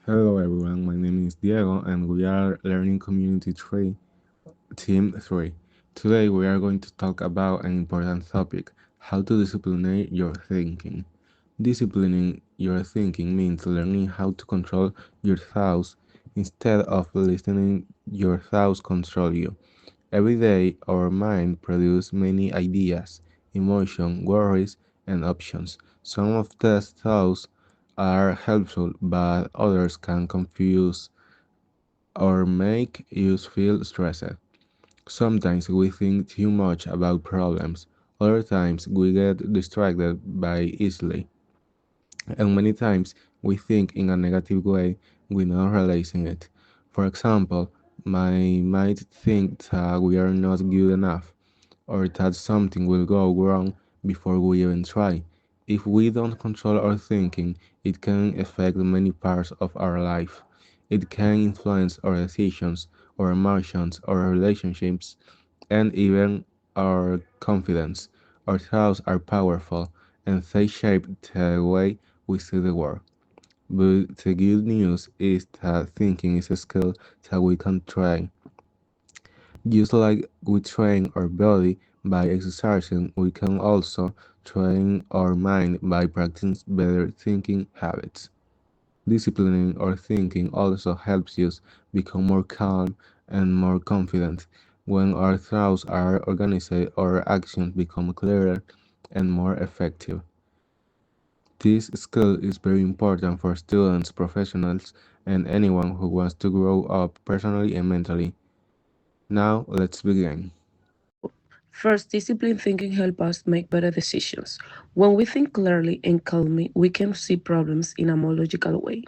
Hello everyone, my name is Diego and we are Learning Community 3, Team 3. Today we are going to talk about an important topic, how to discipline your thinking. Disciplining your thinking means learning how to control your thoughts instead of listening your thoughts control you. Every day our mind produces many ideas, emotions, worries, and options. Some of these thoughts are helpful, but others can confuse or make us feel stressed. Sometimes we think too much about problems, other times we get distracted by easily, and many times we think in a negative way without realizing it. For example, I might think that we are not good enough, or that something will go wrong before we even try. If we don't control our thinking, it can affect many parts of our life. It can influence our decisions, our emotions, our relationships, and even our confidence. Our thoughts are powerful and they shape the way we see the world. But the good news is that thinking is a skill that we can train. Just like we train our body by exercising, we can also train our mind by practicing better thinking habits. Disciplining our thinking also helps us become more calm and more confident. When our thoughts are organized, our actions become clearer and more effective. This skill is very important for students, professionals, and anyone who wants to grow up personally and mentally. Now, let's begin. First, disciplined thinking helps us make better decisions. When we think clearly and calmly, we can see problems in a more logical way.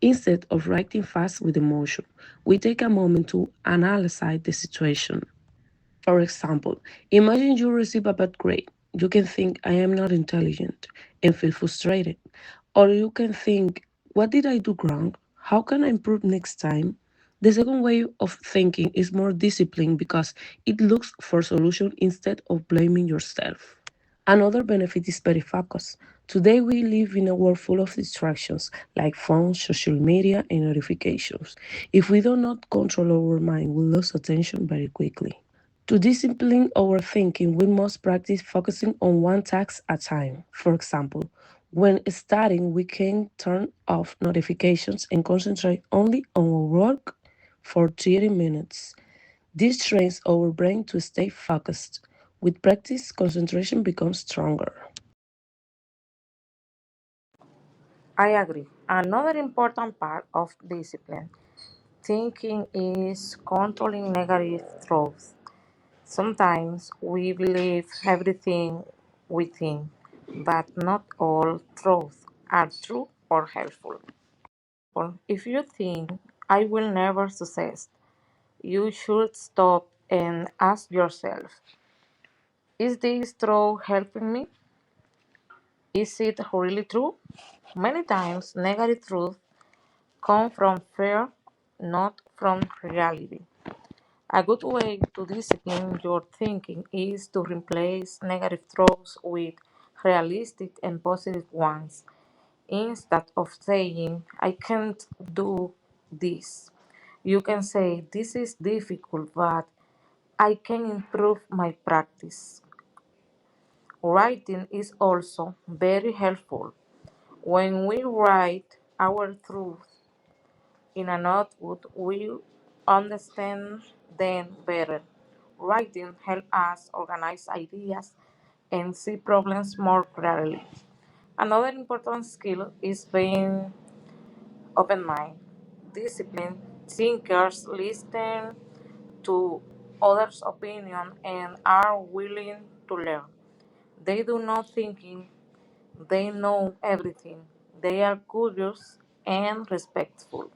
Instead of reacting fast with emotion, we take a moment to analyze the situation. For example, imagine you receive a bad grade. You can think, I am not intelligent and feel frustrated. Or you can think, what did I do wrong? How can I improve next time? The second way of thinking is more disciplined because it looks for solution instead of blaming yourself. Another benefit is better focus. Today we live in a world full of distractions like phones, social media, and notifications. If we do not control our mind, we lose attention very quickly. To discipline our thinking, we must practice focusing on one task at a time. For example, when studying, we can turn off notifications and concentrate only on our work for 30 minutes. This trains our brain to stay focused. With practice, concentration becomes stronger. I agree. Another important part of discipline thinking is controlling negative thoughts. Sometimes we believe everything we think, but not all thoughts are true or helpful. If you think, I will never succeed, you should stop and ask yourself, is this thought helping me? Is it really true? Many times, negative truths come from fear, not from reality. A good way to discipline your thinking is to replace negative thoughts with realistic and positive ones. Instead of saying, I can't do this, you can say, this is difficult, but I can improve my practice. Writing is also very helpful. When we write our truth in a notebook, we understand them better. Writing helps us organize ideas and see problems more clearly. Another important skill is being open minded. Disciplined thinkers listen to others' opinion and are willing to learn. They do not thinking they know everything. They are curious and respectful.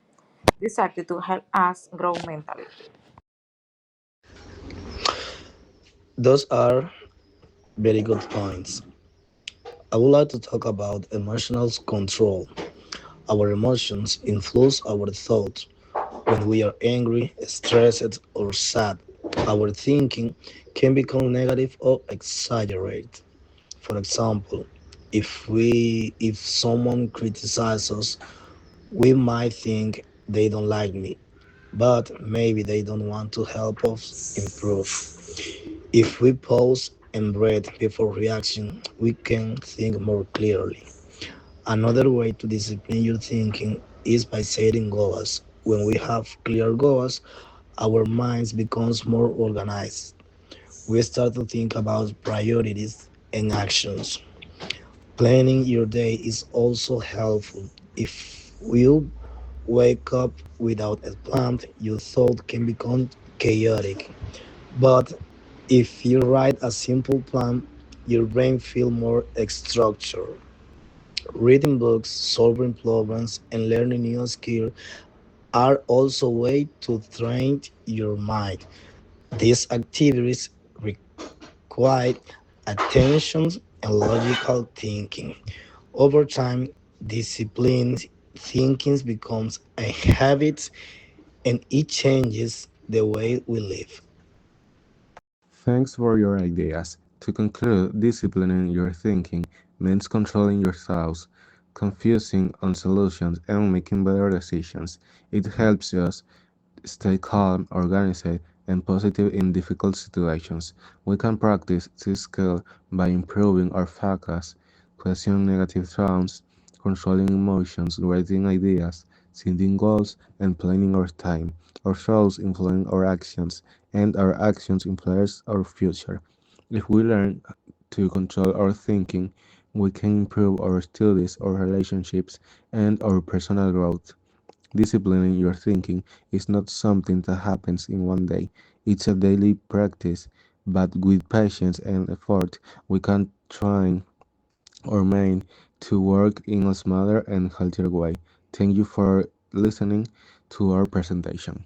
This attitude helps us grow mentally. Those are very good points. I would like to talk about emotional control. Our emotions influence our thoughts. When we are angry, stressed, or sad, our thinking can become negative or exaggerate. For example, if someone criticizes us, We might think they don't like me, but maybe they don't want to help us improve. If we pause and breathe before reaction, we can think more clearly. Another way to discipline your thinking is by setting goals. When we have clear goals, our minds becomes more organized. We start to think about priorities and actions. Planning your day is also helpful. If you wake up without a plan, your thought can become chaotic. But if you write a simple plan, your brain feels more structured. Reading books, solving problems, and learning new skills are also ways to train your mind. These activities require attention and logical thinking. Over time, disciplined thinking becomes a habit and it changes the way we live. Thanks for your ideas. To conclude, disciplining your thinking means controlling your thoughts, confusing on solutions, and making better decisions. It helps us stay calm, organized, and positive in difficult situations. We can practice this skill by improving our focus, questioning negative thoughts, controlling emotions, writing ideas, setting goals, and planning our time. Our thoughts influence our actions, and our actions influence our future. If we learn to control our thinking, we can improve our studies, our relationships, and our personal growth. Disciplining your thinking is not something that happens in one day. It's a daily practice, but with patience and effort, we can train our mind to work in a smarter and healthier way. Thank you for listening to our presentation.